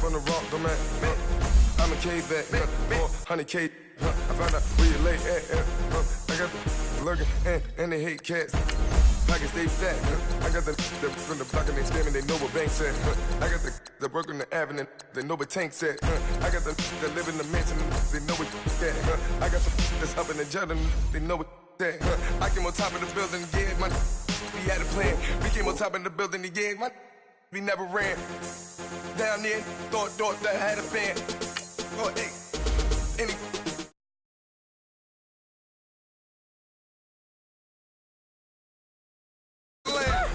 on the rock, the man. I'm a cave back, 400K. I found out where you lay at. I got the lurking and they hate cats. Pockets stay fat. I got the from the block and they scamming, they know what banks at. I got the work on the avenue, they know what tanks at. I got the that live in the mansion, they know what that. I got some that's up in the jungle, they know what that. I came on top of the building, yeah, my we had a plan. We came on top of the building, yeah, my we never ran. Down there, thought that had a fan. Oh, hey, any.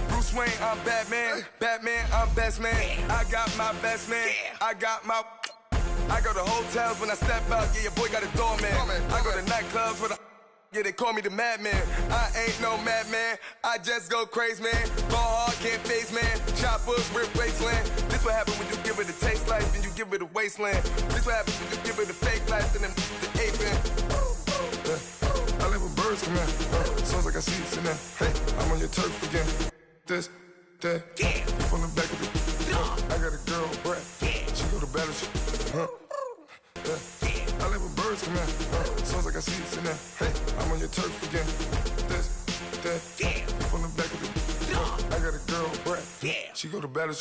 Bruce Wayne, I'm Batman. Batman, I'm best man. I got my best man. I go to hotels when I step out. Yeah, your boy got a doorman. I go to nightclubs with a. Yeah, they call me the madman. I ain't no madman. I just go crazy, man. Ball hard, can't face, man. Choppers, rip wasteland. This what happen when you give it a taste life and you give it a wasteland. This what happen when you give it a fake life and then the ape in. I live with birds come in. Sounds like I see it in there. Hey, I'm on your turf again. This, that, from the back of the. I got a girl, Brad. She go to battle. I live with birds come in. Sounds like I see it in there. Hey, I'm on your turf again. This, that, from the back of the. I got a girl, Brad. She go to battle.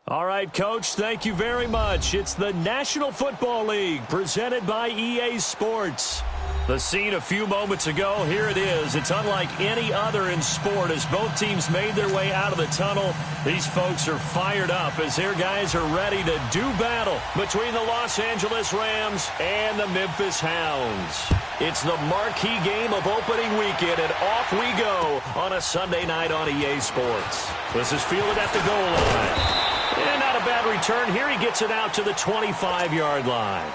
All right, Coach, thank you very much. It's the National Football League presented by EA Sports. The scene a few moments ago, here it is. It's unlike any other in sport as both teams made their way out of the tunnel. These folks are fired up as their guys are ready to do battle between the Los Angeles Rams and the Memphis Hounds. It's the marquee game of opening weekend, and off we go on a Sunday night on EA Sports. This is fielded at the goal line. And not a bad return. Here he gets it out to the 25-yard line.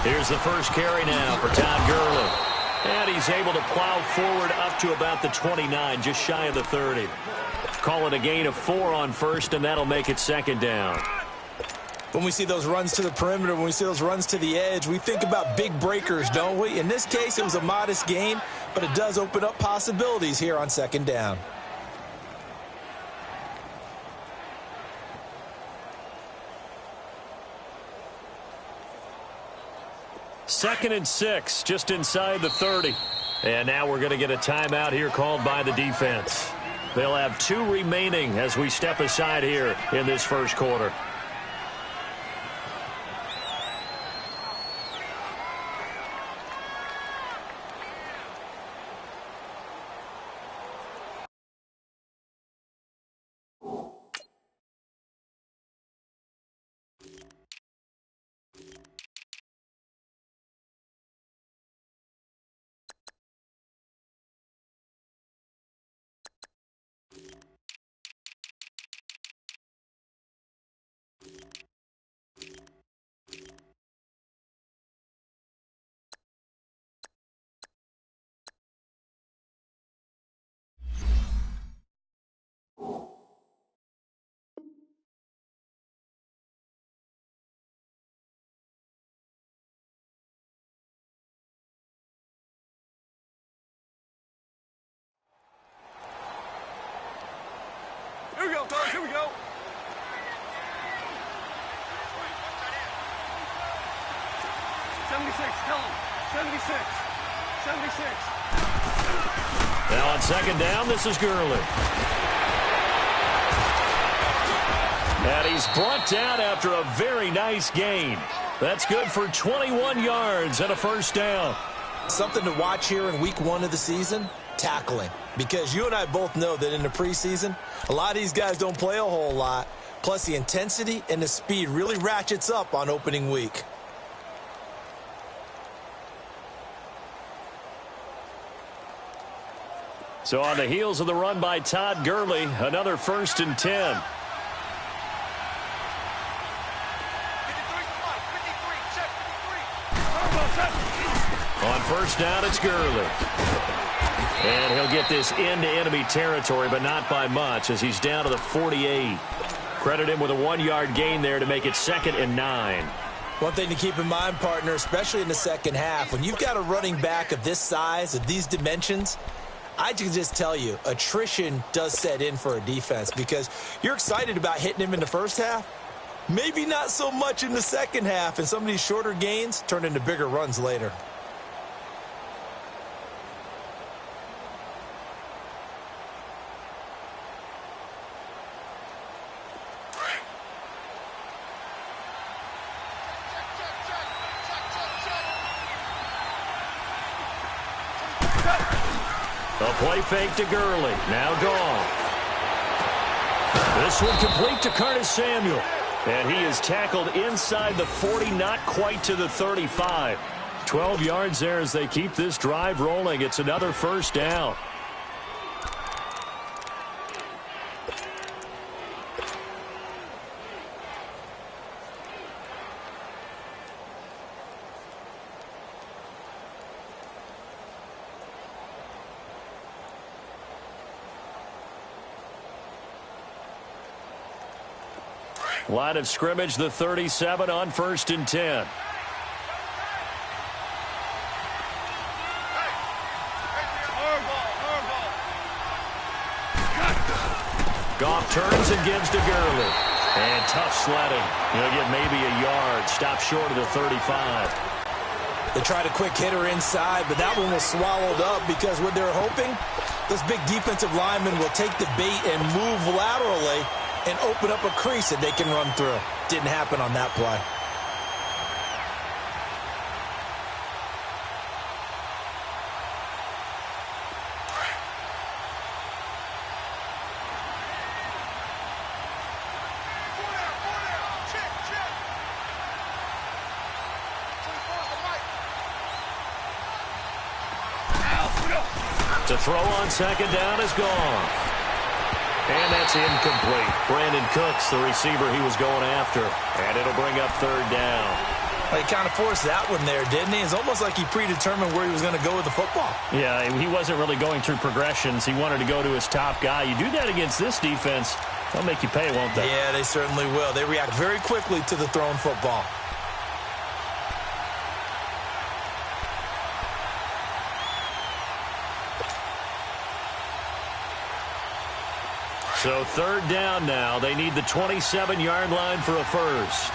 Here's the first carry now for Todd Gurley. And he's able to plow forward up to about the 29, just shy of the 30. Call it a gain of 4 on first, and that'll make it second down. When we see those runs to the perimeter, when we see those runs to the edge, we think about big breakers, don't we? In this case, it was a modest gain, but it does open up possibilities here on second down. Second and 6, just inside the 30. And now we're going to get a timeout here called by the defense. They'll have 2 remaining as we step aside here in this first quarter. Here we go, fellas. Here we go. 76. Tell him. 76. 76. Now on second down, this is Gurley. And he's brought down after a very nice gain. That's good for 21 yards and a first down. Something to watch here in week 1 of the season. tackling. Because you and I both know that in the preseason, a lot of these guys don't play a whole lot. Plus, the intensity and the speed really ratchets up on opening week. So on the heels of the run by Todd Gurley, another 1st and 10. On 1st down, it's Gurley. And he'll get this into enemy territory, but not by much, as he's down to the 48. Credit him with a 1-yard gain there to make it 2nd and 9. One thing to keep in mind, partner, especially in the second half, when you've got a running back of this size, of these dimensions, I can just tell you, attrition does set in for a defense because you're excited about hitting him in the first half. Maybe not so much in the second half, and some of these shorter gains turn into bigger runs later. A play fake to Gurley. Now gone. This one complete to Curtis Samuel. And he is tackled inside the 40, not quite to the 35. 12 yards there as they keep this drive rolling. It's another 1st down. Line of scrimmage, the 37 on 1st and 10. Goff turns and gives to Gurley. And tough sledding. He'll get maybe a yard. Stop short of the 35. They tried a quick hitter inside, but that one was swallowed up because what they're hoping, those big defensive linemen will take the bait and move laterally and open up a crease that they can run through. Didn't happen on that play. To throw on 2nd down is gone. And that's incomplete. Brandon Cooks, the receiver he was going after. And it'll bring up 3rd down. He kind of forced that one there, didn't he? It's almost like he predetermined where he was going to go with the football. Yeah, he wasn't really going through progressions. He wanted to go to his top guy. You do that against this defense, they'll make you pay, won't they? Yeah, they certainly will. They react very quickly to the thrown football. So 3rd down now. They need the 27-yard line for a 1st.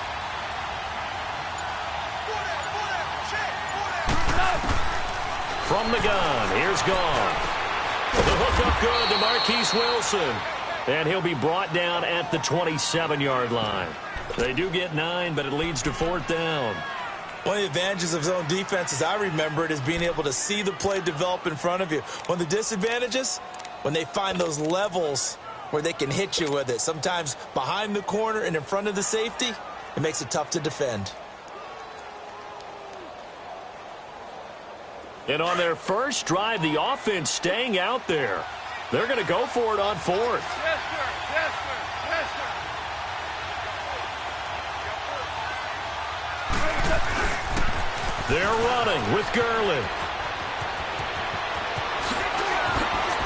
From the gun, here's Goff. The hook up good to Marquise Wilson. And he'll be brought down at the 27-yard line. They do get 9, but it leads to 4th down. One of the advantages of zone defense, as I remember it, is being able to see the play develop in front of you. One of the disadvantages, when they find those levels where they can hit you with it. Sometimes behind the corner and in front of the safety, it makes it tough to defend. And on their first drive, the offense staying out there. They're going to go for it on 4th. Yes, sir. Yes, sir. Yes, sir. They're running with Gurley.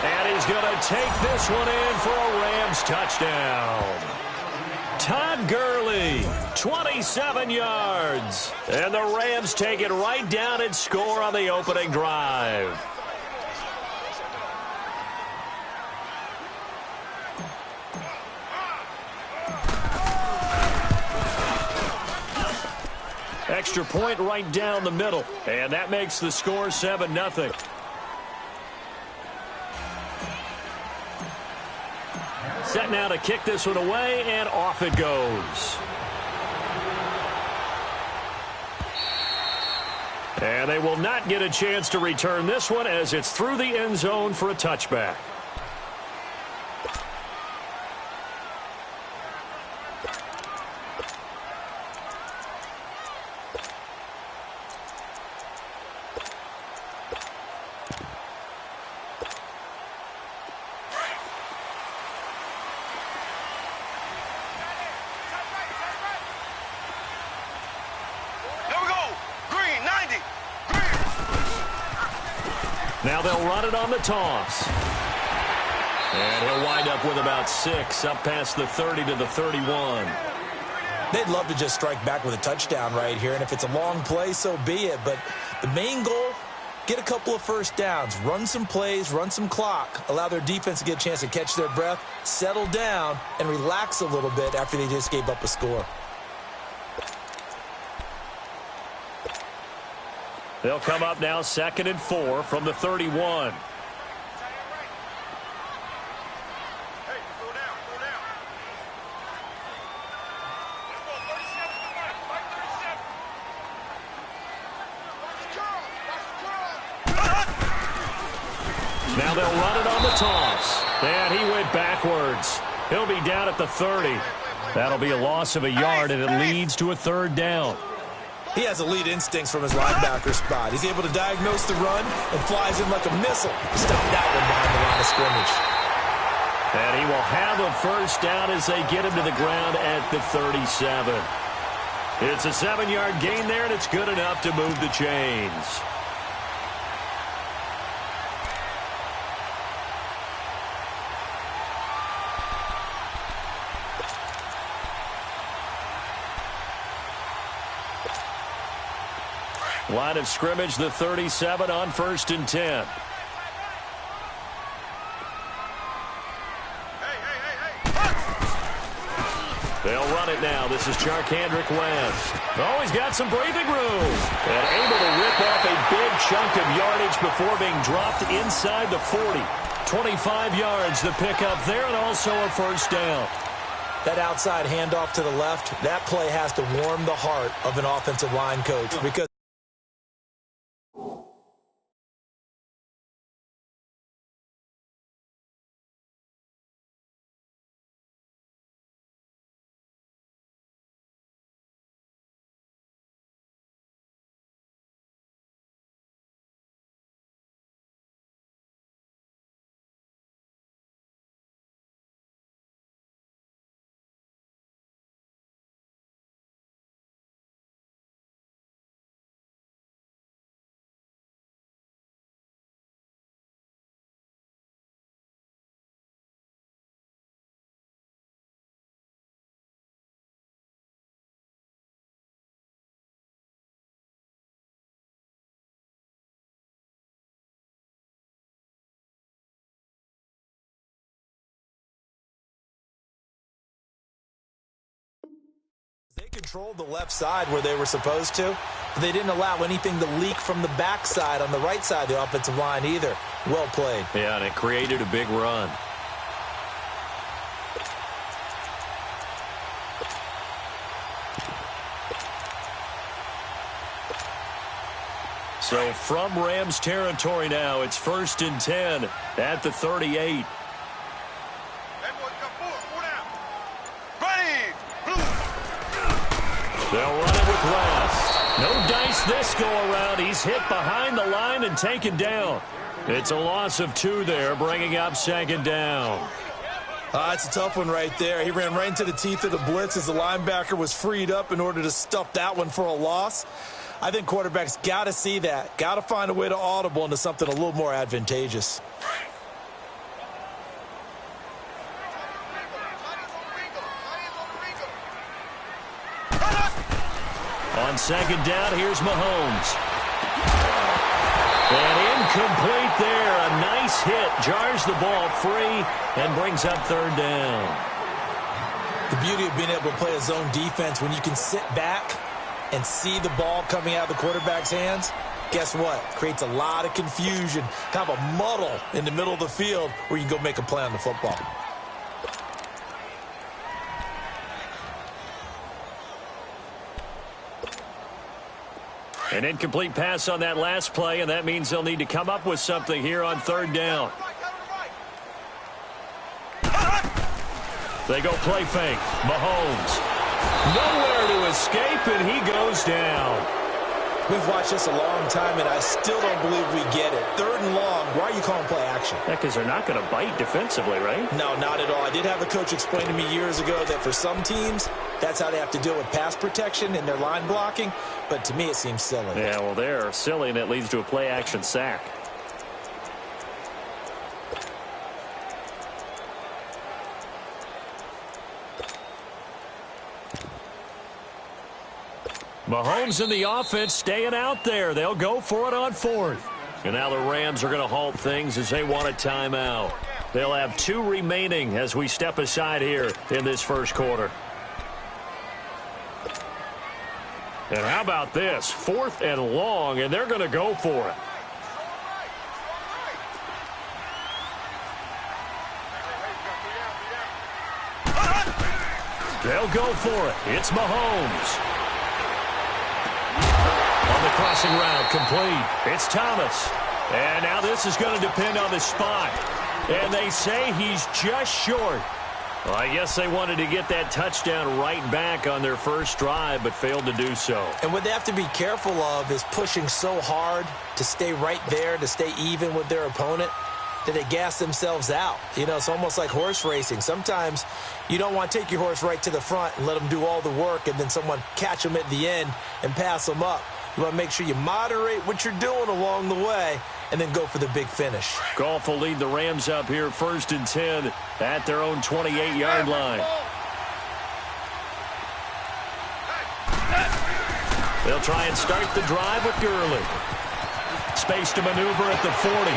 And he's going to take this one in for a Rams touchdown. Todd Gurley, 27 yards. And the Rams take it right down and score on the opening drive. Extra point right down the middle. And that makes the score 7-0. Set now to kick this one away, and off it goes. And they will not get a chance to return this one as it's through the end zone for a touchback. Now they'll run it on the toss. And he'll wind up with about 6, up past the 30 to the 31. They'd love to just strike back with a touchdown right here, and if it's a long play, so be it. But the main goal, get a couple of first downs, run some plays, run some clock, allow their defense to get a chance to catch their breath, settle down, and relax a little bit after they just gave up a score. They'll come up now 2nd and 4 from the 31. Now they'll run it on the toss. And he went backwards. He'll be down at the 30. That'll be a loss of a yard, and it leads to a 3rd down. He has elite instincts from his linebacker spot. He's able to diagnose the run and flies in like a missile. Stop that one behind the line of scrimmage. And he will have a 1st down as they get him to the ground at the 37. It's a 7-yard gain there, and it's good enough to move the chains. Line of scrimmage, the 37 on 1st and 10. They'll run it now. This is Charkandrick West. Oh, he's got some breathing room. And able to rip off a big chunk of yardage before being dropped inside the 40. 25 yards the pickup there, and also a 1st down. That outside handoff to the left, that play has to warm the heart of an offensive line coach because they controlled the left side where they were supposed to, but they didn't allow anything to leak from the backside on the right side of the offensive line either. Well played. Yeah, and it created a big run. So from Rams territory now, it's 1st and 10 at the 38. They'll run it with West. No dice this go-around. He's hit behind the line and taken down. It's a loss of 2 there, bringing up 2nd down. It's a tough one right there. He ran right into the teeth of the blitz as the linebacker was freed up in order to stuff that one for a loss. I think quarterbacks got to see that. Got to find a way to audible into something a little more advantageous. On 2nd down, here's Mahomes. And incomplete there. A nice hit. Jars the ball free and brings up 3rd down. The beauty of being able to play a zone defense when you can sit back and see the ball coming out of the quarterback's hands, guess what? Creates a lot of confusion, kind of a muddle in the middle of the field where you can go make a play on the football. An incomplete pass on that last play, and that means they'll need to come up with something here on third down. They go play fake. Mahomes. Nowhere to escape, and he goes down. We've watched this a long time, and I still don't believe we get it. Third and long, why are you calling play action? Yeah, because they're not going to bite defensively, right? No, not at all. I did have a coach explain to me years ago that for some teams, that's how they have to deal with pass protection and their line blocking. But to me, it seems silly. Yeah, well, they're silly, and it leads to a play action sack. Mahomes and the offense staying out there. They'll go for it on fourth. And now the Rams are going to halt things as they want a timeout. They'll have 2 remaining as we step aside here in this first quarter. And how about this? 4th and long, and they're going to go for it. They'll go for it. It's Mahomes. On the crossing route, complete. It's Thomas. And now this is going to depend on the spot. And they say he's just short. Well, I guess they wanted to get that touchdown right back on their first drive, but failed to do so. And what they have to be careful of is pushing so hard to stay right there, to stay even with their opponent, that they gas themselves out. You know, it's almost like horse racing. Sometimes you don't want to take your horse right to the front and let them do all the work, and then someone catch them at the end and pass them up. You want to make sure you moderate what you're doing along the way and then go for the big finish. Goff will lead the Rams up here 1st and 10 at their own 28-yard line. They'll try and start the drive with Gurley. Space to maneuver at the 40.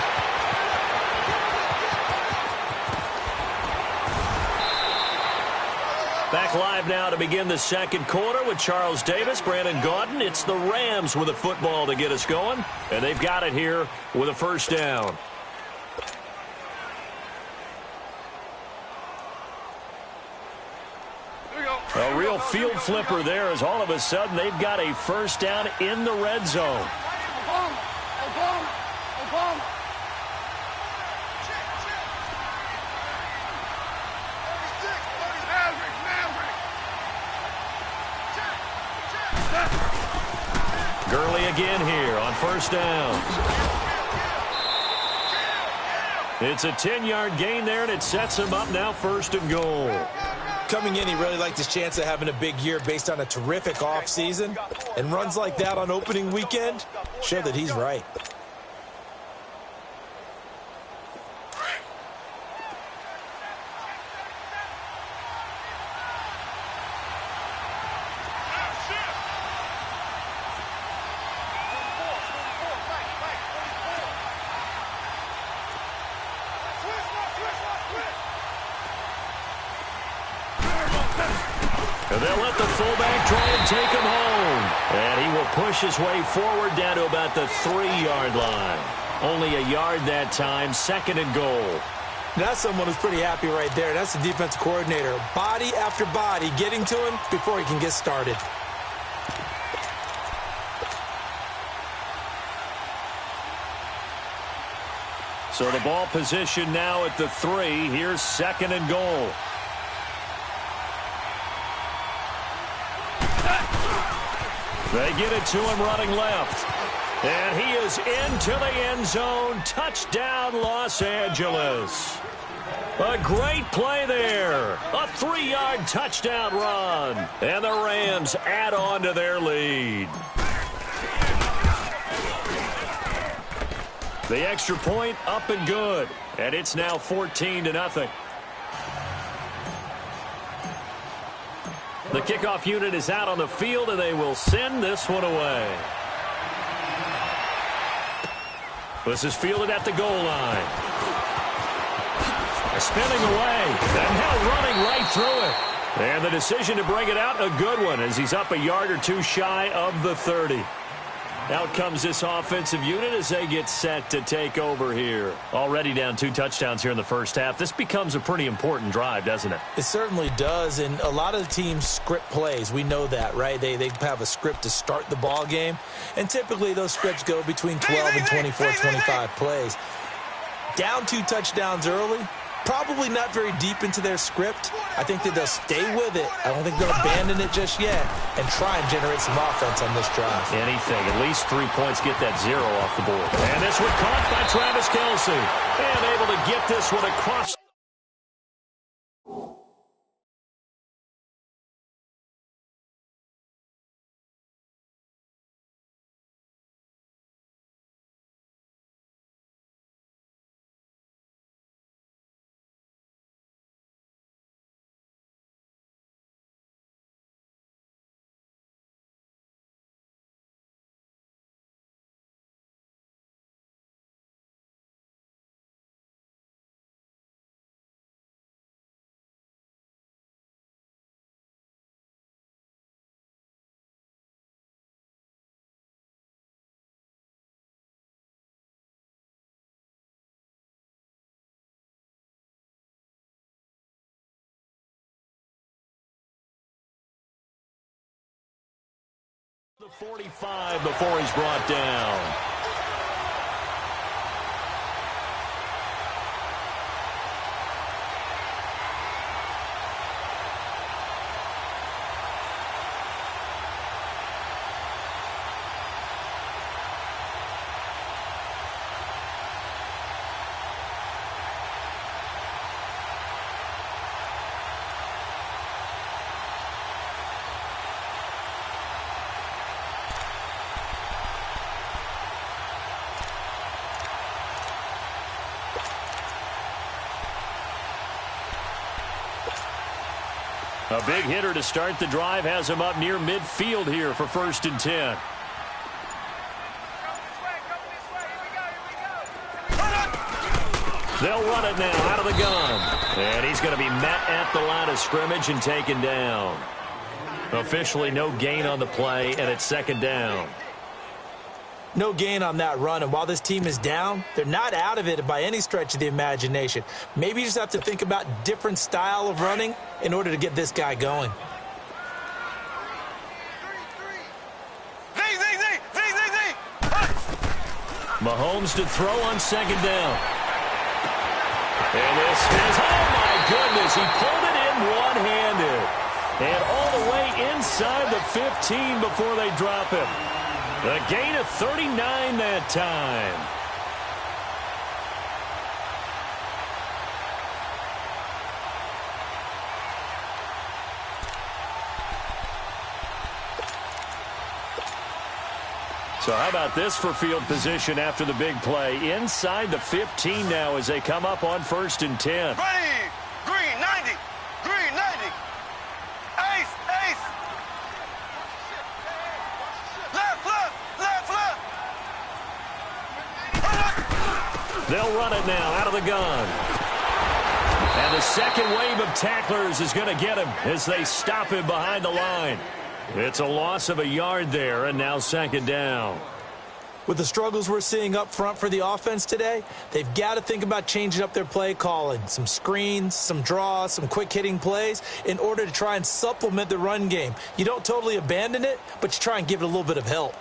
Back live now to begin the second quarter with Charles Davis, Brandon Gaudin. It's the Rams with a football to get us going, and they've got it here with a first down. A real field flipper there as all of a sudden they've got a first down in the red zone. Gurley again here on first down. It's a 10-yard gain there, and it sets him up now 1st and goal. Coming in, he really liked his chance of having a big year based on a terrific offseason. And runs like that on opening weekend show that he's right. And they'll let the fullback try and take him home. And he will push his way forward down to about the 3-yard line. Only a yard that time, 2nd and goal. That's someone who's pretty happy right there. That's the defensive coordinator. Body after body getting to him before he can get started. So the ball position now at the 3. Here's 2nd and goal. They get it to him running left. And he is into the end zone. Touchdown, Los Angeles. A great play there. A 3-yard touchdown run. And the Rams add on to their lead. The extra point up and good. And it's now 14-0. The kickoff unit is out on the field, and they will send this one away. This is fielded at the goal line. Spinning away, and now running right through it. And the decision to bring it out, a good one, as he's up a yard or two shy of the 30. Out comes this offensive unit as they get set to take over here. Already down 2 touchdowns here in the first half. This becomes a pretty important drive, doesn't it? It certainly does, and a lot of the teams script plays. We know that, right? They have a script to start the ball game, and typically those scripts go between 12 and 24, 25 plays. Down 2 touchdowns early, probably not very deep into their script. I think that they'll stay with it. I don't think they'll abandon it just yet and try and generate some offense on this drive. Anything. At least 3 points get that 0 off the board. And this one caught by Travis Kelce. And able to get this one across. The 45 before he's brought down. A big hitter to start the drive has him up near midfield here for 1st and 10. They'll run it now out of the gun. And he's going to be met at the line of scrimmage and taken down. Officially no gain on the play, and it's 2nd down. No gain on that run, and while this team is down, they're not out of it by any stretch of the imagination. Maybe you just have to think about different style of running in order to get this guy going. Mahomes to throw on 2nd down. And this is, oh my goodness, he pulled it in one-handed. And all the way inside the 15 before they drop him. A gain of 39 that time. So how about this for field position after the big play? Inside the 15 now as they come up on 1st and 10. Ready, green 90, green 90. Ace, ace. Left, left, left, left. They'll run it now out of the gun. And the second wave of tacklers is going to get him as they stop him behind the line. It's a loss of a yard there, and now 2nd down. With the struggles we're seeing up front for the offense today, they've got to think about changing up their play calling. Some screens, some draws, some quick-hitting plays in order to try and supplement the run game. You don't totally abandon it, but you try and give it a little bit of help.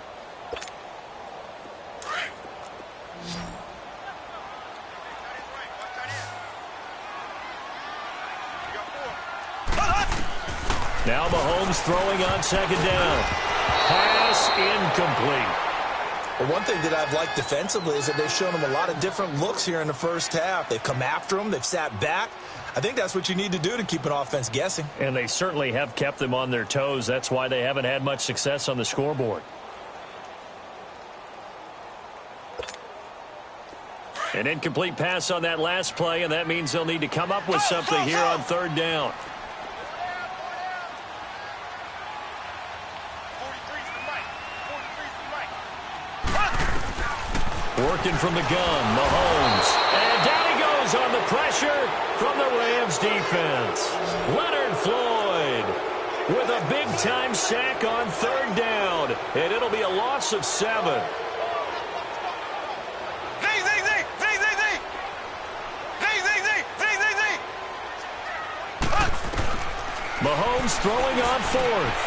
Now Mahomes throwing on 2nd down. Pass incomplete. Well, one thing that I've liked defensively is that they've shown them a lot of different looks here in the first half. They've come after them. They've sat back. I think that's what you need to do to keep an offense guessing. And they certainly have kept them on their toes. That's why they haven't had much success on the scoreboard. An incomplete pass on that last play, and that means they'll need to come up with something here on 3rd down. Working from the gun, Mahomes. And down he goes on the pressure from the Rams defense. Leonard Floyd. with a big-time sack on third down. And it'll be a loss of 7. Mahomes throwing on fourth.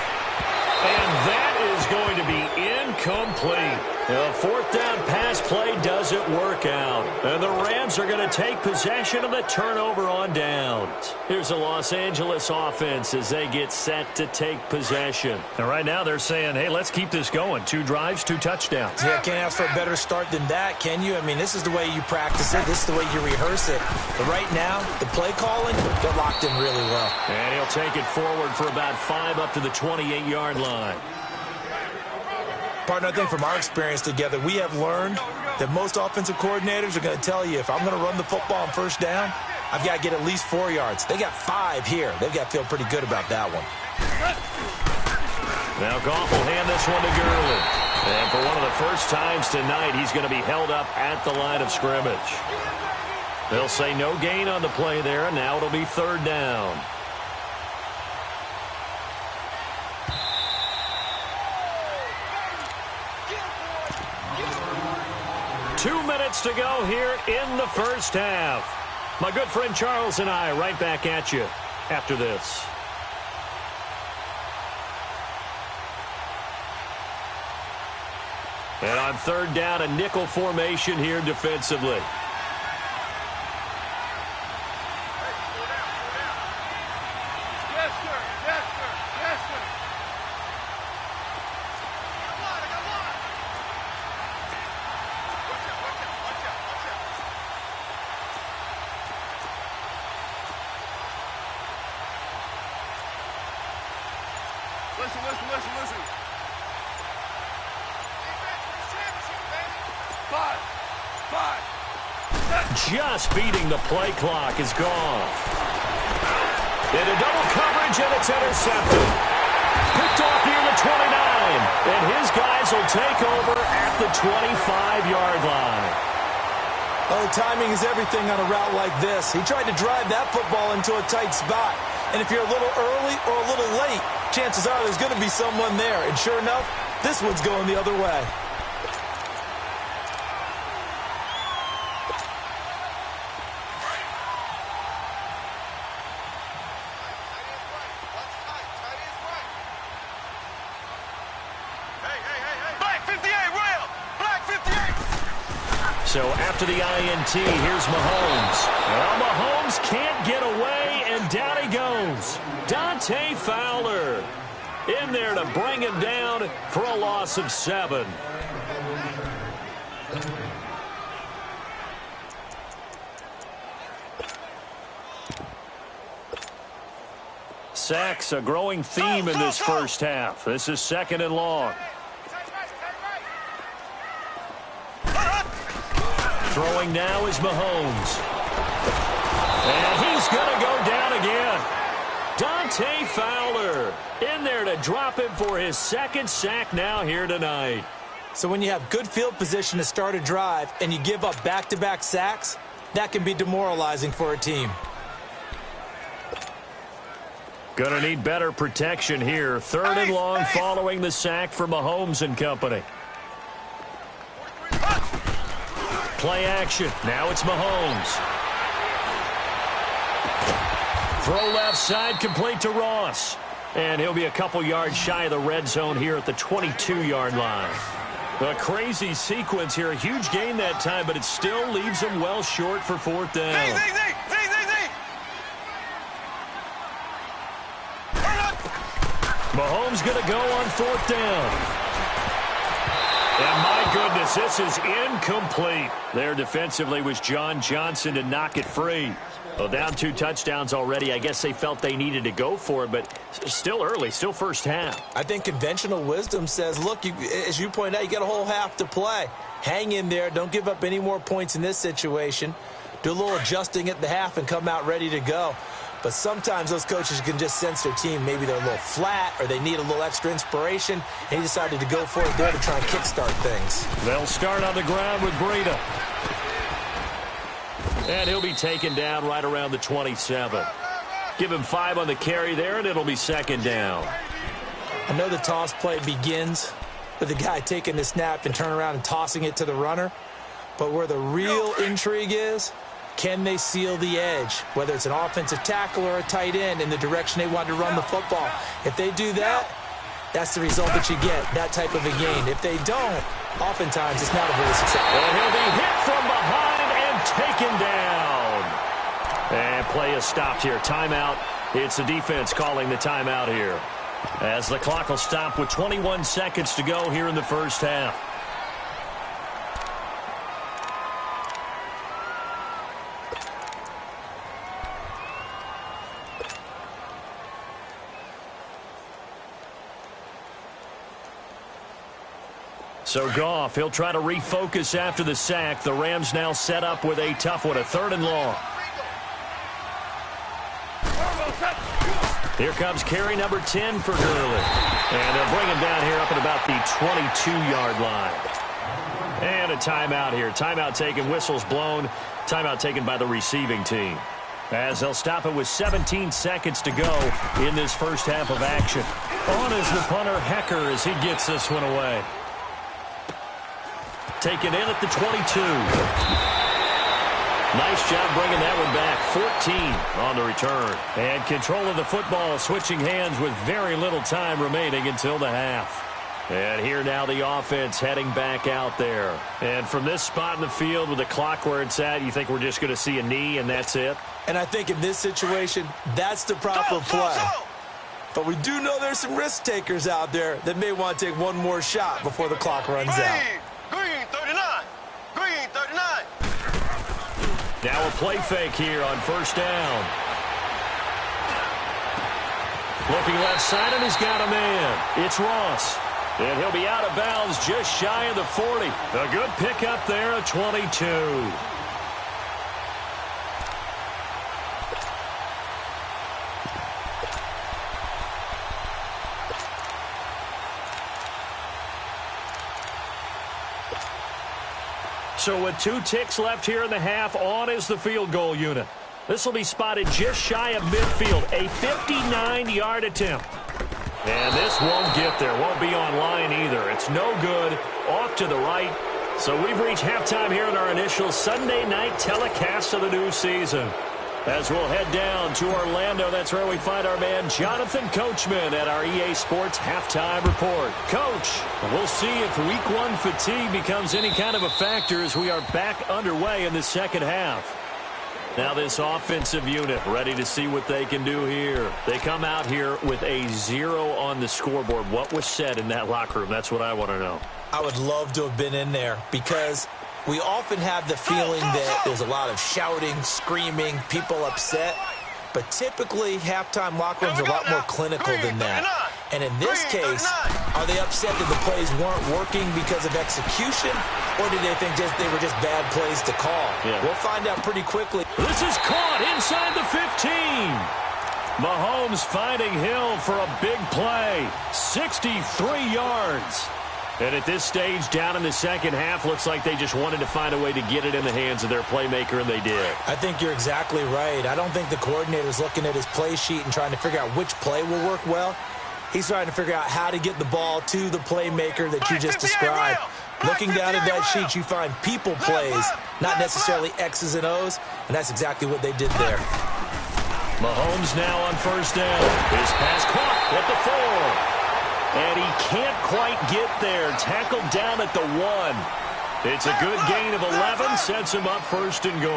And that is going to be incomplete. A fourth down pass play doesn't work out. And the Rams are going to take possession of the turnover on downs. Here's the Los Angeles offense as they get set to take possession. And right now they're saying, hey, let's keep this going. 2 drives, 2 touchdowns. Yeah, can't ask for a better start than that, can you? I mean, this is the way you practice it. This is the way you rehearse it. But right now, the play calling, they're locked in really well. And he'll take it forward for about 5 up to the 28-yard line. Partner, I think from our experience together, we have learned that most offensive coordinators are going to tell you, if I'm going to run the football on first down, I've got to get at least 4 yards. They got 5 here. They've got to feel pretty good about that one. Now Goff will hand this one to Gurley. And for one of the first times tonight, he's going to be held up at the line of scrimmage. They'll say no gain on the play there, and now it'll be third down. Two minutes to go here in the first half. My good friend Charles and I right back at you after this. And on third down, a nickel formation here defensively. Listen. Just beating the play clock is gone. Into double coverage, and it's intercepted. Picked off near the 29. And his guys will take over at the 25-yard line. Oh, timing is everything on a route like this. He tried to drive that football into a tight spot. And if you're a little early or a little late, chances are there's going to be someone there. And sure enough, this one's going the other way. So after the INT, here's Mahomes. Well, Mahomes can't get away, and down he goes. Dante Fowler in there to bring him down for a loss of 7. Sacks, a growing theme in this first half. This is 2nd and long. Throwing now is Mahomes. And he's going to go down again. Dante Fowler in there to drop him for his 2nd sack now here tonight. So when you have good field position to start a drive and you give up back-to-back sacks, that can be demoralizing for a team. Going to need better protection here. 3rd and long following the sack for Mahomes and company. Play action. Now it's Mahomes. Throw left side, complete to Ross. And he'll be a couple yards shy of the red zone here at the 22-yard line. A crazy sequence here. A huge gain that time, but it still leaves him well short for 4th down. Mahomes going to go on 4th down. And my goodness, this is incomplete. There defensively was John Johnson to knock it free. Well, down 2 touchdowns already. I guess they felt they needed to go for it, but still early, still first half. I think conventional wisdom says, look, as you point out, you got a whole half to play. Hang in there. Don't give up any more points in this situation. Do a little adjusting at the half and come out ready to go. But sometimes those coaches can just sense their team. Maybe they're a little flat or they need a little extra inspiration. And he decided to go for it there to try and kickstart things. They'll start on the ground with Breida. And he'll be taken down right around the 27. Give him 5 on the carry there, and it'll be second down. I know the toss play begins with the guy taking the snap and turning around and tossing it to the runner. But where the real intrigue is, can they seal the edge, whether it's an offensive tackle or a tight end, in the direction they want to run the football? If they do that, that's the result that you get, that type of a gain. If they don't, oftentimes it's not a very successful. And he'll be hit from behind and taken down. And play is stopped here. Timeout. It's the defense calling the timeout here, as the clock will stop with 21 seconds to go here in the first half. So Goff, he'll try to refocus after the sack. The Rams now set up with a tough one, a 3rd and long. Here comes carry number 10 for Gurley. And they'll bring him down here up at about the 22-yard line. And a timeout here. Timeout taken, whistles blown. Timeout taken by the receiving team, as they'll stop it with 17 seconds to go in this first half of action. On is the punter, Hecker, as he gets this one away. Taken in at the 22. Nice job bringing that one back. 14 on the return. And control of the football, switching hands with very little time remaining until the half. And here now the offense heading back out there. And from this spot in the field with the clock where it's at, you think we're just going to see a knee and that's it? And I think in this situation, that's the proper play. But we do know there's some risk takers out there that may want to take one more shot before the clock runs out. Green 39. Green 39. Now a play fake here on first down. Looking left side, and he's got a man. It's Ross. And he'll be out of bounds just shy of the 40. A good pickup there, a 22. So with 2 ticks left here in the half, on is the field goal unit. This will be spotted just shy of midfield, a 59-yard attempt. And this won't get there, won't be on line either. It's no good, off to the right. So we've reached halftime here in our initial Sunday night telecast of the new season. As we'll head down to Orlando, that's where we find our man Jonathan Coachman at our EA Sports Halftime Report. Coach, we'll see if Week 1 fatigue becomes any kind of a factor as we are back underway in the second half. Now this offensive unit ready to see what they can do here. They come out here with a 0 on the scoreboard. What was said in that locker room? That's what I want to know. I would love to have been in there, because we often have the feeling that there's a lot of shouting, screaming, people upset. But typically, halftime locker rooms are a lot more clinical than that. And in this case, are they upset that the plays weren't working because of execution? Or did they think they were just bad plays to call? Yeah. We'll find out pretty quickly. This is caught inside the 15. Mahomes finding Hill for a big play. 63 yards. And at this stage, down in the second half, looks like they just wanted to find a way to get it in the hands of their playmaker, and they did. I think you're exactly right. I don't think the coordinator's looking at his play sheet and trying to figure out which play will work well. He's trying to figure out how to get the ball to the playmaker that you just described. Looking down at that sheet, you find people plays, not necessarily X's and O's, and that's exactly what they did there. Mahomes now on first down. His pass caught at the 4. And he can't quite get there. Tackled down at the 1. It's a good gain of 11. Sets him up first and goal.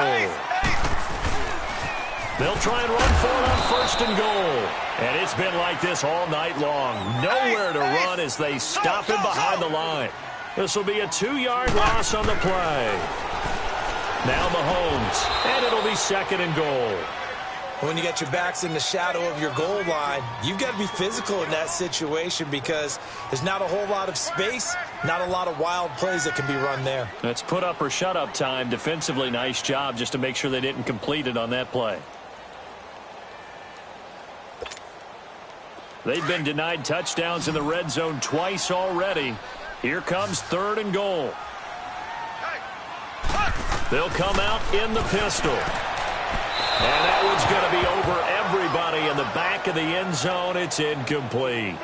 They'll try and run for it on first and goal. And it's been like this all night long. Nowhere to run as they stop him behind the line. This will be a 2-yard loss on the play. Now Mahomes. And it'll be second and goal. When you get your backs in the shadow of your goal line, you've got to be physical in that situation, because there's not a whole lot of space, not a lot of wild plays that can be run there. That's put up or shut up time. Defensively, nice job just to make sure they didn't complete it on that play. They've been denied touchdowns in the red zone twice already. Here comes third and goal. They'll come out in the pistol. And that one's going to be over everybody back of the end zone. It's incomplete.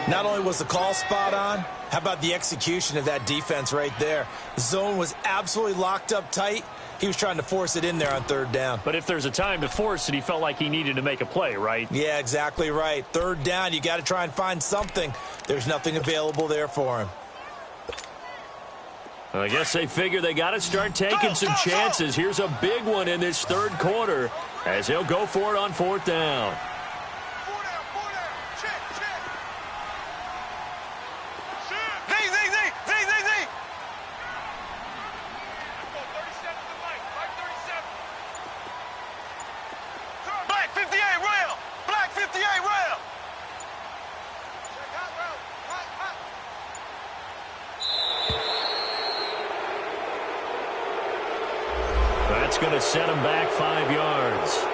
Not only was the call spot on, how about the execution of that defense right there? The zone was absolutely locked up tight. He was trying to force it in there on third down. But if there's a time to force it, he felt like he needed to make a play, right? Yeah, exactly right. Third down, you got to try and find something. There's nothing available there for him. I guess they figure they got to start taking some chances. Here's a big one in this third quarter as he'll go for it on fourth down. That's going to set him back 5 yards.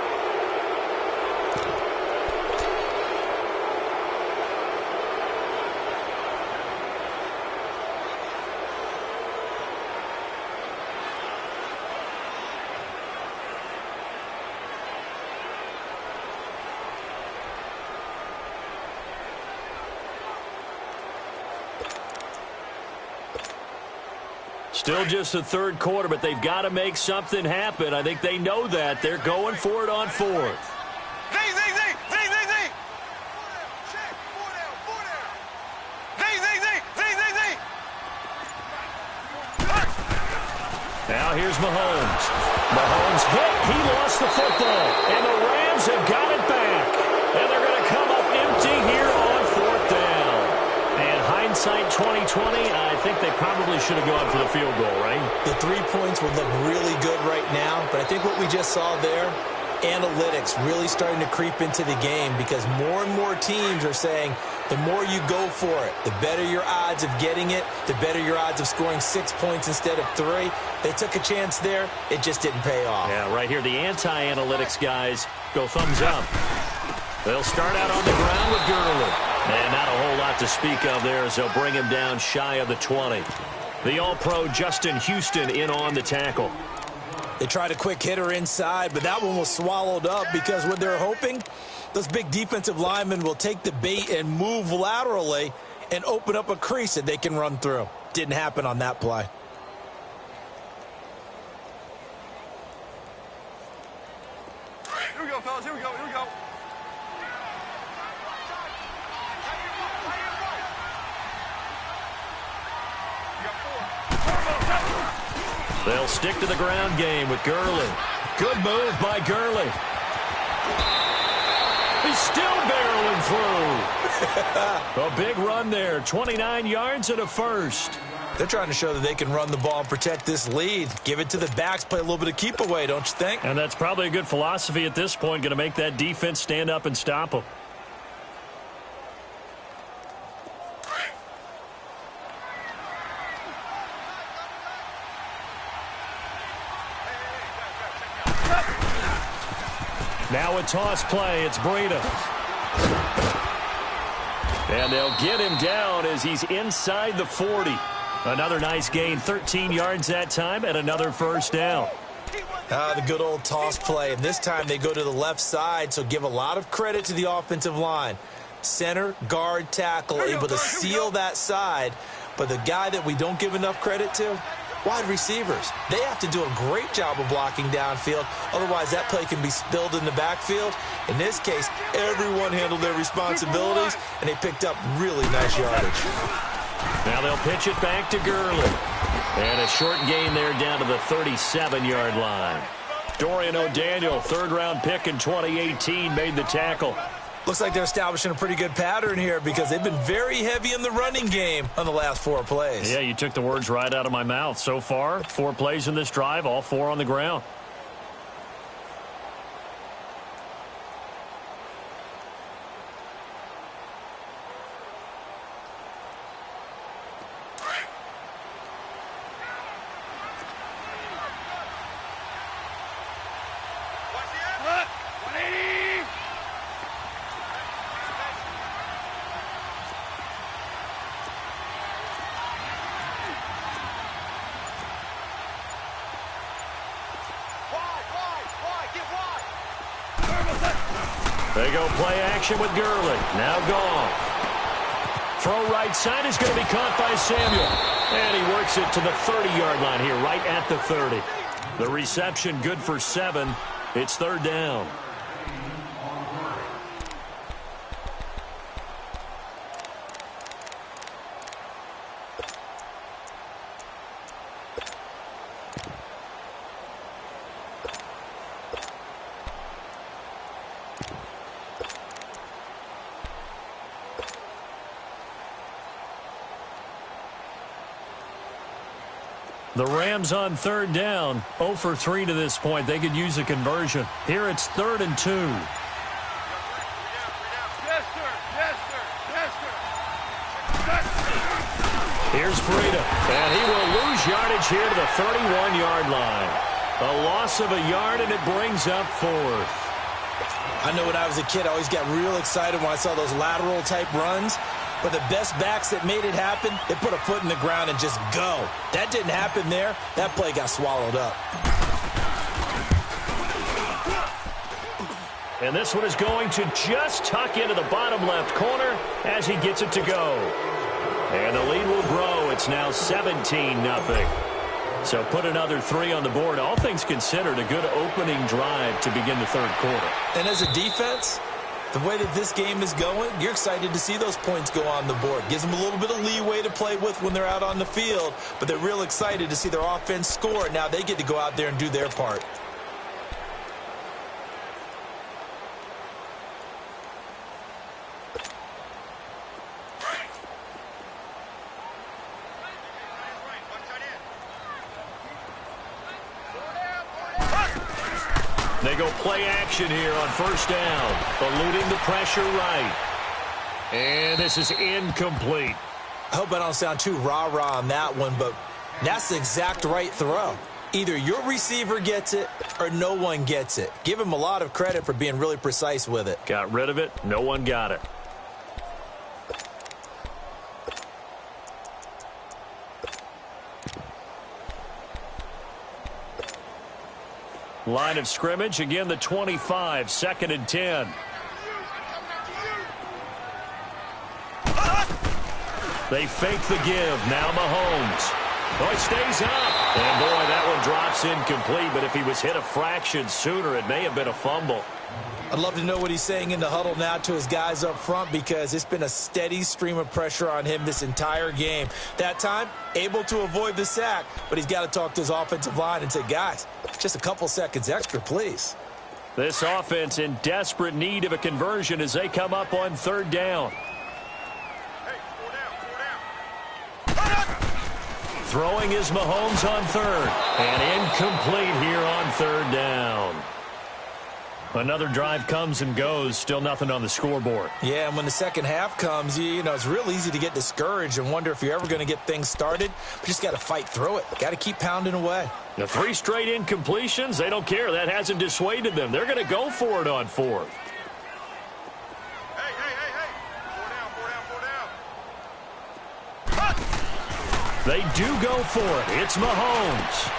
Still just the third quarter, but they've got to make something happen. I think they know that. They're going for it on fourth. Now here's Mahomes. Mahomes hit. He lost the football. And the Rams have got it back. And they're going to come up empty here on fourth down. And hindsight 2020, I think they probably should have gone for the field goal, right? The 3 points would look really good right now, but I think what we just saw there, analytics really starting to creep into the game because more and more teams are saying the more you go for it, the better your odds of getting it, the better your odds of scoring 6 points instead of 3. They took a chance there. It just didn't pay off. Yeah, right here, the anti-analytics guys go thumbs up. They'll start out on the ground with Gurley. And not a whole lot to speak of there as they'll bring him down shy of the 20. The All-Pro Justin Houston in on the tackle. They tried a quick hitter inside, but that one was swallowed up because what they're hoping, those big defensive linemen will take the bait and move laterally and open up a crease that they can run through. Didn't happen on that play. Here we go, fellas. Here we go. Here we go. They'll stick to the ground game with Gurley. Good move by Gurley. He's still barreling through. A big run there. 29 yards and a first. They're trying to show that they can run the ball and protect this lead. Give it to the backs, play a little bit of keep away, don't you think? And that's probably a good philosophy at this point. Going to make that defense stand up and stop them. Now a toss play. It's Breida. And they'll get him down as he's inside the 40. Another nice gain. 13 yards that time and another first down. The good old toss play. And this time they go to the left side, so give a lot of credit to the offensive line. Center, guard, tackle, able to seal that side. But the guy that we don't give enough credit to, wide receivers. They have to do a great job of blocking downfield. Otherwise, that play can be spilled in the backfield. In this case, everyone handled their responsibilities, and they picked up really nice yardage. Now they'll pitch it back to Gurley. And a short gain there down to the 37-yard line. Dorian O'Daniel, third-round pick in 2018, made the tackle. Looks like they're establishing a pretty good pattern here because they've been very heavy in the running game on the last 4 plays. Yeah, you took the words right out of my mouth. So far, 4 plays in this drive, all 4 on the ground. They go play action with Gurley. Now Goff. Throw right side is going to be caught by Samuel. And he works it to the 30-yard line here, right at the 30. The reception good for 7. It's third down. The Rams on third down, 0 for 3 to this point. They could use a conversion. Here it's 3rd and 2. Here's Frida, and he will lose yardage here to the 31-yard line. A loss of a yard, and it brings up 4th. I know when I was a kid, I always got real excited when I saw those lateral-type runs. But the best backs that made it happen, they put a foot in the ground and just go. That didn't happen there. That play got swallowed up. And this one is going to just tuck into the bottom left corner as he gets it to go. And the lead will grow. It's now 17-0. So put another 3 on the board. All things considered, a good opening drive to begin the third quarter. And as a defense, the way that this game is going, you're excited to see those points go on the board. Gives them a little bit of leeway to play with when they're out on the field, but they're real excited to see their offense score. Now they get to go out there and do their part. They go play action here on first down, eluding the pressure right. And this is incomplete. I hope I don't sound too rah-rah on that one, but that's the exact right throw. Either your receiver gets it or no one gets it. Give him a lot of credit for being really precise with it. Got rid of it. No one got it. Line of scrimmage, again the 25, 2nd and 10. They fake the give. Now Mahomes. Oh, he stays up. And boy, that one drops incomplete, but if he was hit a fraction sooner, it may have been a fumble. I'd love to know what he's saying in the huddle now to his guys up front, because it's been a steady stream of pressure on him this entire game. That time, able to avoid the sack, but he's got to talk to his offensive line and say, guys, just a couple seconds extra, please. This offense in desperate need of a conversion as they come up on third down. Throwing is Mahomes on third, and incomplete here on third down. Another drive comes and goes, still nothing on the scoreboard. Yeah, and when the second half comes, you know, it's real easy to get discouraged and wonder if you're ever going to get things started. But you just got to fight through it. Got to keep pounding away. The 3 straight incompletions, they don't care. That hasn't dissuaded them. They're going to go for it on 4th. Hey. 4 down. They do go for it. It's Mahomes.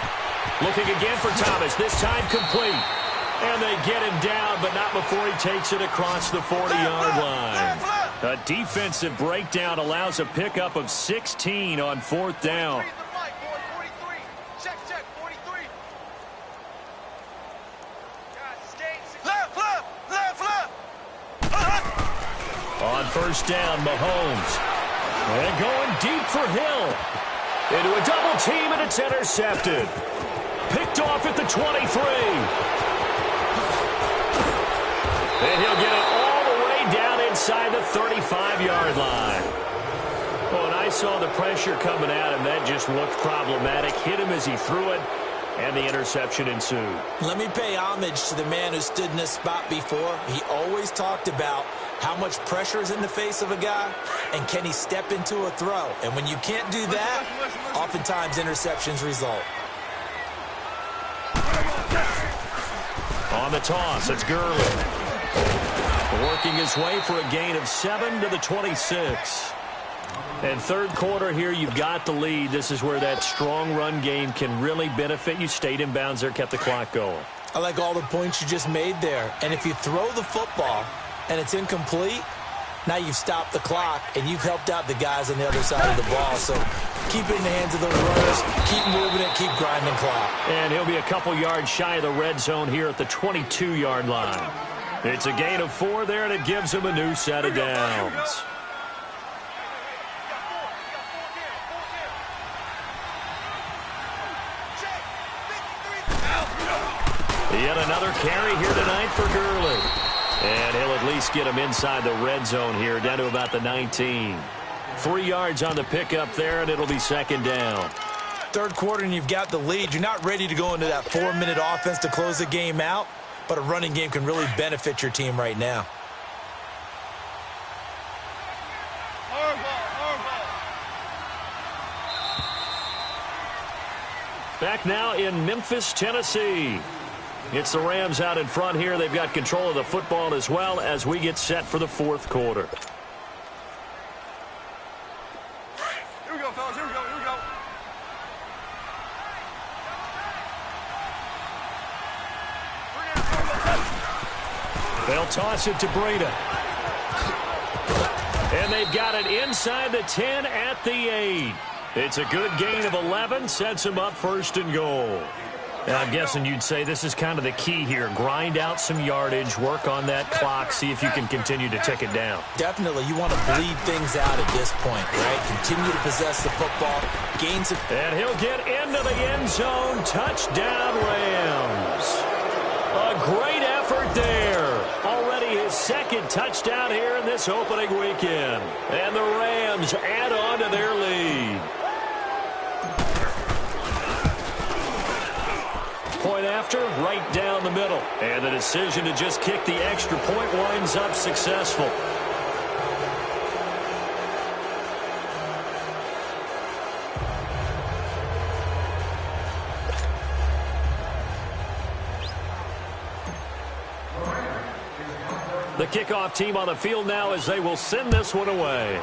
Looking again for Thomas, this time complete. And they get him down, but not before he takes it across the 40-yard line. A defensive breakdown allows a pickup of 16 on 4th down. On first down, Mahomes. And going deep for Hill. Into a double team, and it's intercepted. Picked off at the 23. And he'll get it all the way down inside the 35-yard line. Well, when I saw the pressure coming at him, that just looked problematic. Hit him as he threw it, and the interception ensued. Let me pay homage to the man who stood in this spot before. He always talked about how much pressure is in the face of a guy, and can he step into a throw. And when you can't do that, oftentimes interceptions result. On the toss, it's Gurley. Working his way for a gain of 7 to the 26. And third quarter here, you've got the lead. This is where that strong run game can really benefit you. Stayed in bounds there, kept the clock going. I like all the points you just made there. And if you throw the football and it's incomplete, now you've stopped the clock and you've helped out the guys on the other side of the ball. So keep it in the hands of those runners, keep moving it, keep grinding clock. And he'll be a couple yards shy of the red zone here at the 22-yard line. It's a gain of 4 there, and it gives him a new set of downs. Yet another carry here tonight for Gurley. And he'll at least get him inside the red zone here, down to about the 19. 3 yards on the pickup there, and it'll be second down. Third quarter, and you've got the lead. You're not ready to go into that 4-minute offense to close the game out, but a running game can really benefit your team right now. Back now in Memphis, Tennessee. It's the Rams out in front here. They've got control of the football as well as we get set for the fourth quarter. Here we go, fellas. Here we go. Here we go. They'll toss it to Breida. And they've got it inside the 10 at the 8. It's a good gain of 11. Sets them up first and goal. I'm guessing you'd say this is kind of the key here. Grind out some yardage, work on that clock, see if you can continue to tick it down. Definitely. You want to bleed things out at this point, right? Continue to possess the football. Gain some. And he'll get into the end zone. Touchdown, Rams. A great effort there. Already his second touchdown here in this opening weekend. And the Rams add on to their lead. Point after, right down the middle. And the decision to just kick the extra point winds up successful. The kickoff team on the field now as they will send this one away.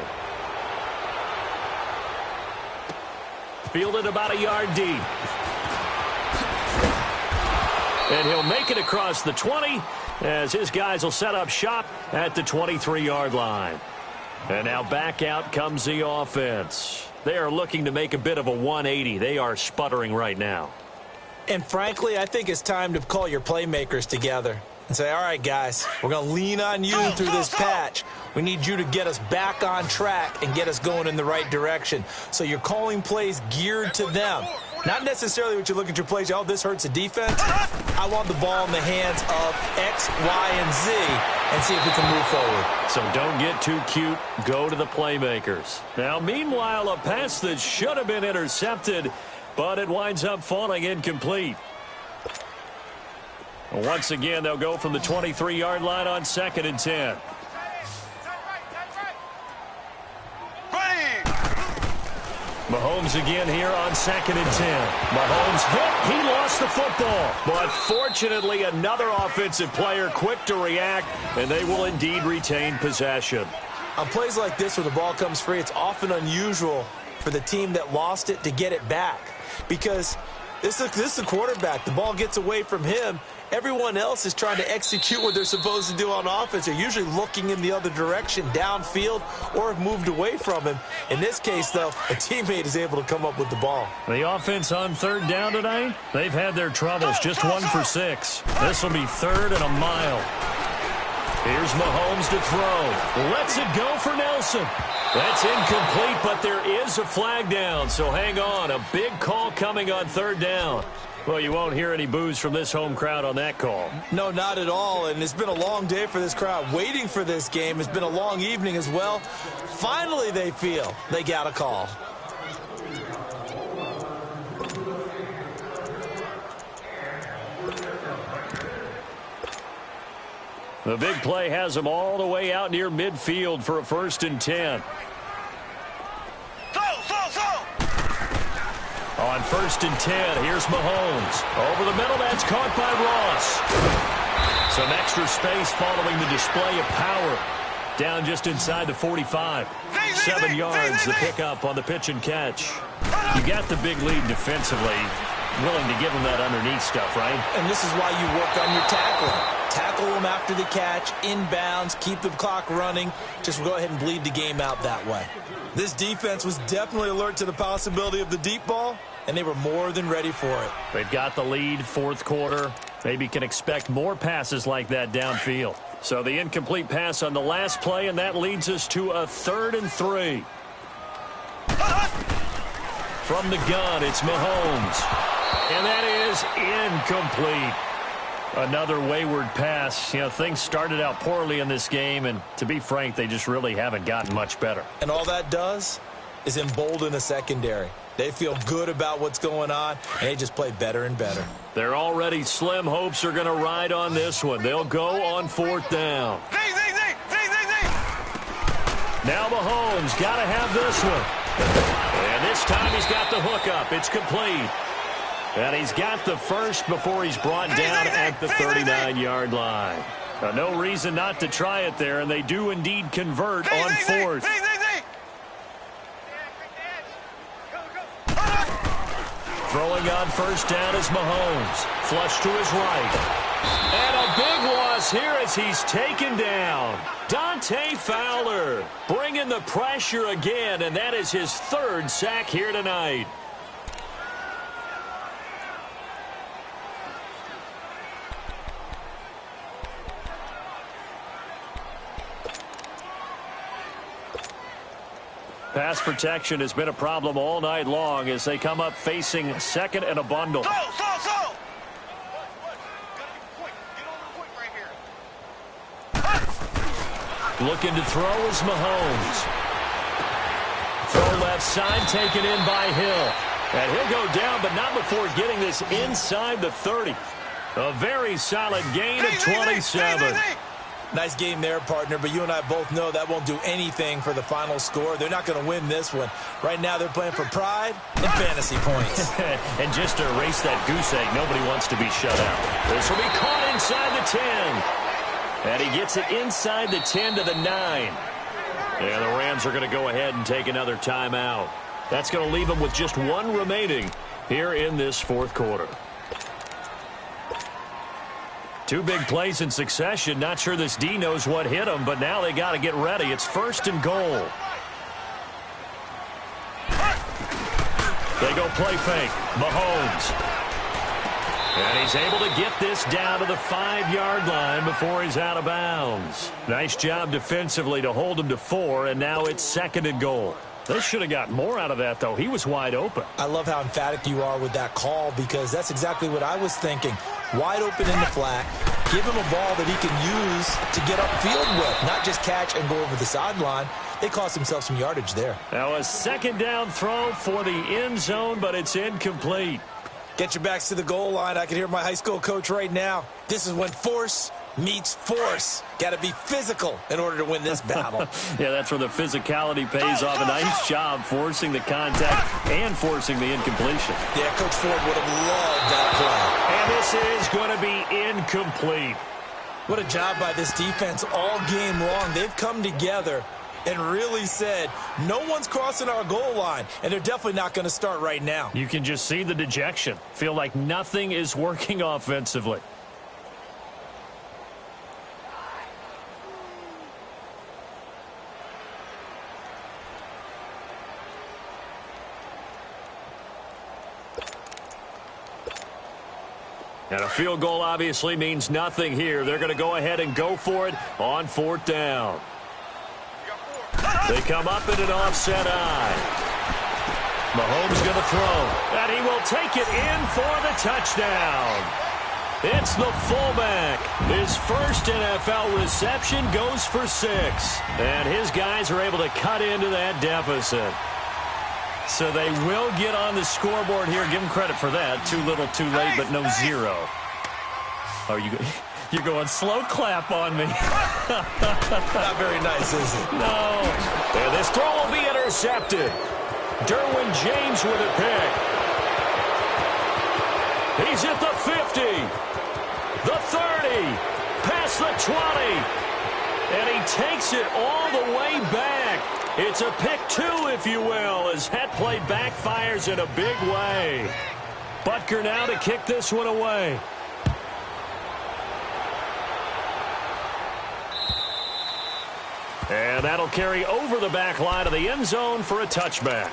Fielded about a yard deep. And he'll make it across the 20 as his guys will set up shop at the 23-yard line. And now back out comes the offense. They are looking to make a bit of a 180. They are sputtering right now. And frankly, I think it's time to call your playmakers together and say, all right, guys, we're going to lean on you through this patch. We need you to get us back on track and get us going in the right direction. So you're calling plays geared to them. Not necessarily what you look at your plays, oh, this hurts the defense. I want the ball in the hands of X, Y, and Z and see if we can move forward. So don't get too cute. Go to the playmakers. Now, meanwhile, a pass that should have been intercepted, but it winds up falling incomplete. Once again, they'll go from the 23-yard line on 2nd and 10. Mahomes again here on 2nd and 10. Mahomes hit. He lost the football. But fortunately, another offensive player quick to react, and they will indeed retain possession. On plays like this where the ball comes free, it's often unusual for the team that lost it to get it back. Because this is the quarterback. The ball gets away from him. Everyone else is trying to execute what they're supposed to do on offense. They're usually looking in the other direction, downfield, or have moved away from him. In this case, though, a teammate is able to come up with the ball. The offense on 3rd down tonight, they've had their troubles. Just 1 for 6. This will be 3rd and a mile. Here's Mahomes to throw. Lets it go for Nelson. That's incomplete, but there is a flag down, so hang on. A big call coming on 3rd down. Well, you won't hear any boos from this home crowd on that call. No, not at all, and it's been a long day for this crowd. Waiting for this game. It's been a long evening as well. Finally, they feel they got a call. The big play has them all the way out near midfield for a 1st and 10. On 1st and 10, here's Mahomes. Over the middle, that's caught by Ross. Some extra space following the display of power. Down just inside the 45. 7 yards, the pickup on the pitch and catch. You got the big lead defensively. willing to give him that underneath stuff, right? And this is why you work on your tackling. Tackle them after the catch, inbounds, keep the clock running. Just go ahead and bleed the game out that way. This defense was definitely alert to the possibility of the deep ball, and they were more than ready for it. They've got the lead, fourth quarter. Maybe can expect more passes like that downfield. So the incomplete pass on the last play, and that leads us to a 3rd and 3. From the gun, it's Mahomes. And that is incomplete. Another wayward pass. You know, things started out poorly in this game, and to be frank, they just really haven't gotten much better. And all that does is embolden the secondary. They feel good about what's going on, and they just play better and better. Their already slim hopes are going to ride on this one. They'll go on 4th down. Now Mahomes got to have this one. And this time he's got the hook up. It's complete. And he's got the first before he's brought down at the 39-yard line. Now, no reason not to try it there, and they do indeed convert on 4th. Throwing on 1st down is Mahomes. Flush to his right. And a big loss here as he's taken down. Dante Fowler bringing the pressure again, and that is his 3rd sack here tonight. Pass protection has been a problem all night long as they come up facing 2nd and a bundle. Looking to throw is Mahomes. Throw left side, taken in by Hill. And he'll go down, but not before getting this inside the 30. A very solid gain of 27. Nice game there, partner, but you and I both know that won't do anything for the final score. They're not going to win this one. Right now, they're playing for pride and fantasy points. And just to erase that goose egg, nobody wants to be shut out. This will be caught inside the 10. And he gets it inside the 10 to the 9. And the Rams are going to go ahead and take another timeout. That's going to leave them with just one remaining here in this 4th quarter. 2 big plays in succession. Not sure this D knows what hit them, but now they got to get ready. It's 1st and goal. They go play fake. Mahomes. And he's able to get this down to the 5-yard line before he's out of bounds. Nice job defensively to hold him to 4, and now it's 2nd and goal. They should have got more out of that, though. He was wide open. I love how emphatic you are with that call because that's exactly what I was thinking. Wide open in the flat. Give him a ball that he can use to get upfield with, not just catch and go over the sideline. They cost themselves some yardage there. Now a 2nd down throw for the end zone, but it's incomplete. Get your backs to the goal line. I can hear my high school coach right now. This is when force meets force. Got to be physical in order to win this battle. Yeah, that's where the physicality pays off. A nice job forcing the contact and forcing the incompletion. Yeah, Coach Ford would have loved that play. And this is going to be incomplete. What a job by this defense all game long. They've come together and really said, no one's crossing our goal line, and they're definitely not going to start right now. You can just see the dejection. Feel like nothing is working offensively. And a field goal obviously means nothing here. They're going to go ahead and go for it on 4th down. They come up in an offset eye. Mahomes going to throw. And he will take it in for the touchdown. It's the fullback. His first NFL reception goes for 6. And his guys are able to cut into that deficit. So they will get on the scoreboard here. Give them credit for that. Too little, too late, but no 0. Oh, you're going slow clap on me. Not very nice, is it? No. And this throw will be intercepted. Derwin James with a pick. He's at the 50. The 30. Past the 20. And he takes it all the way back. It's a pick 2, if you will, as that play backfires in a big way. Butker now to kick this one away. And that'll carry over the back line of the end zone for a touchback.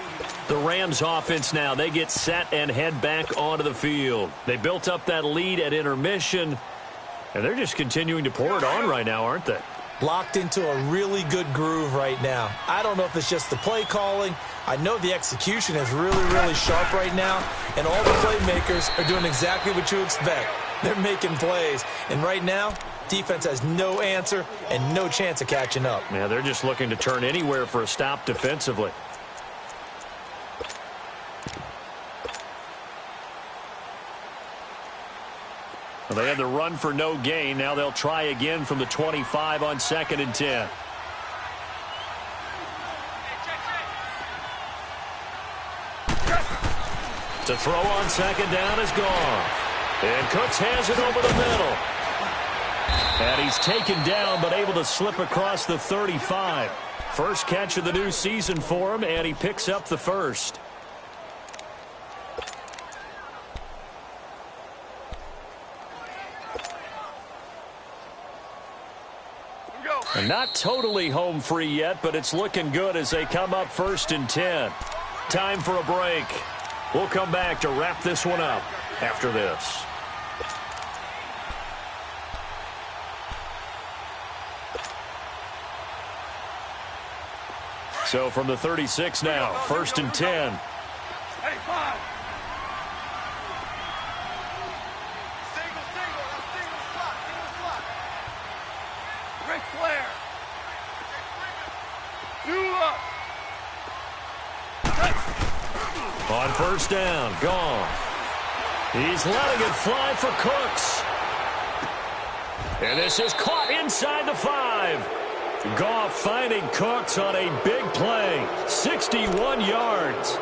The Rams offense now, they get set and head back onto the field. They built up that lead at intermission, and they're just continuing to pour it on right now, aren't they? Locked into a really good groove right now. I don't know if it's just the play calling. I know the execution is really, really sharp right now, and all the playmakers are doing exactly what you expect. They're making plays, and right now, defense has no answer and no chance of catching up. Yeah, they're just looking to turn anywhere for a stop defensively. Well, they had the run for no gain. Now they'll try again from the 25 on 2nd and 10. To throw on 2nd down is gone. And Cooks has it over the middle. And he's taken down but able to slip across the 35. First catch of the new season for him, and he picks up the first. And not totally home free yet, but it's looking good as they come up 1st and 10. Time for a break. We'll come back to wrap this one up after this. So from the 36 now, 1st and 10. Hey, 5. Single slot. Ric Flair. Nola. On 1st down, gone. He's letting it fly for Cooks. And this is caught inside the 5. Goff finding Cooks on a big play. 61 yards.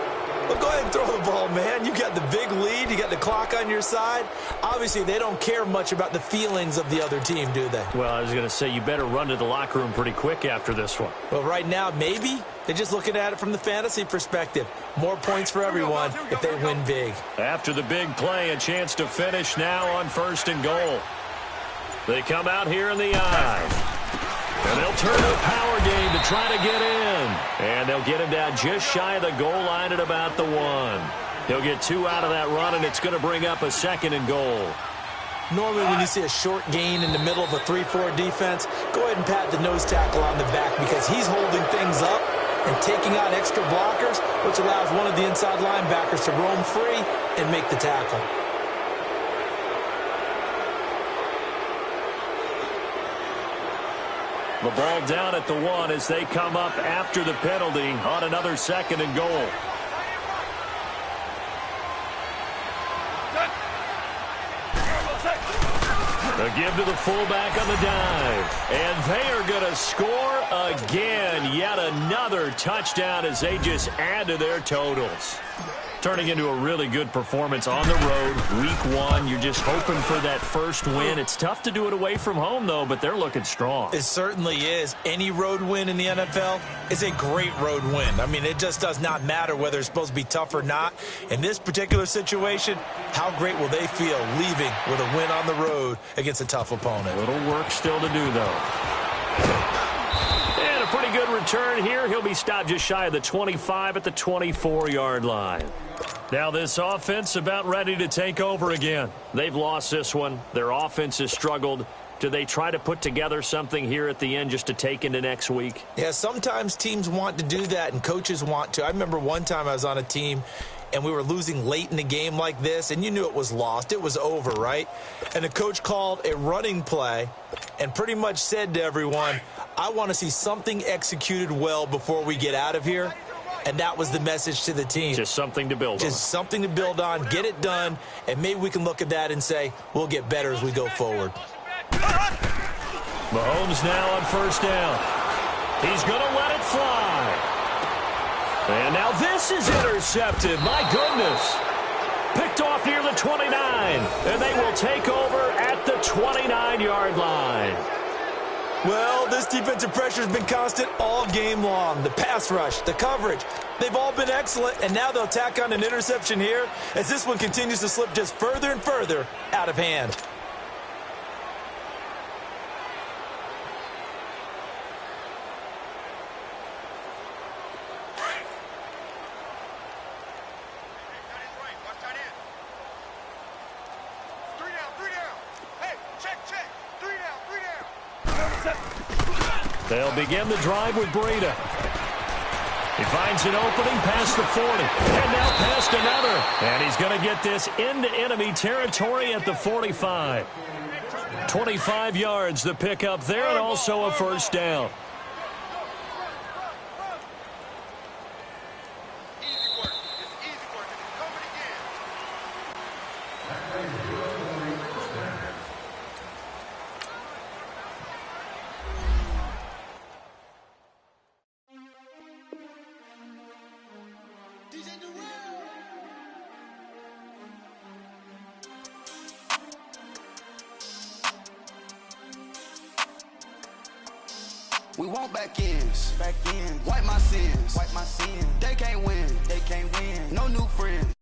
Well, go ahead and throw the ball, man. You got the big lead. You got the clock on your side. Obviously, they don't care much about the feelings of the other team, do they? Well, I was going to say, you better run to the locker room pretty quick after this one. Well, right now, maybe. They're just looking at it from the fantasy perspective. More points for everyone if they win big. After the big play, a chance to finish now on 1st and goal. They come out here in the eye. And they'll turn to a power game to try to get in. And they'll get him down just shy of the goal line at about the 1. He'll get 2 out of that run, and it's going to bring up a 2nd and goal. Normally when you see a short gain in the middle of a 3-4 defense, go ahead and pat the nose tackle on the back because he's holding things up and taking out extra blockers, which allows one of the inside linebackers to roam free and make the tackle. The ball down at the 1 as they come up after the penalty on another 2nd and goal. A give to the fullback on the dive. And they are going to score again. Yet another touchdown as they just add to their totals. Turning into a really good performance on the road. Week 1, you're just hoping for that first win. It's tough to do it away from home, though, but they're looking strong. It certainly is. Any road win in the NFL is a great road win. I mean, it just does not matter whether it's supposed to be tough or not. In this particular situation, how great will they feel leaving with a win on the road against a tough opponent? A little work still to do, though. And a pretty good return here. He'll be stopped just shy of the 25 at the 24-yard line. Now this offense about ready to take over again. They've lost this one. Their offense has struggled. Do they try to put together something here at the end just to take into next week? Yeah, sometimes teams want to do that and coaches want to. I remember one time I was on a team and we were losing late in the game like this, and you knew it was lost. It was over, right? And the coach called a running play and pretty much said to everyone, I want to see something executed well before we get out of here. And that was the message to the team. Just something to build on. Just something to build on, get it done, and maybe we can look at that and say, we'll get better as we go forward. Mahomes now on 1st down. He's going to let it fly. And now this is intercepted. My goodness. Picked off near the 29. And they will take over at the 29-yard line. Well, this defensive pressure has been constant all game long. The pass rush, the coverage, They've all been excellent, and now they'll tack on an interception here as this one continues to slip just further and further out of hand. They'll begin the drive with Breida. He finds an opening past the 40. And now past another. And he's going to get this into enemy territory at the 45. 25 yards the pick up there, and also a first down. We want back ends. Wipe my sins. They can't win. No new friends.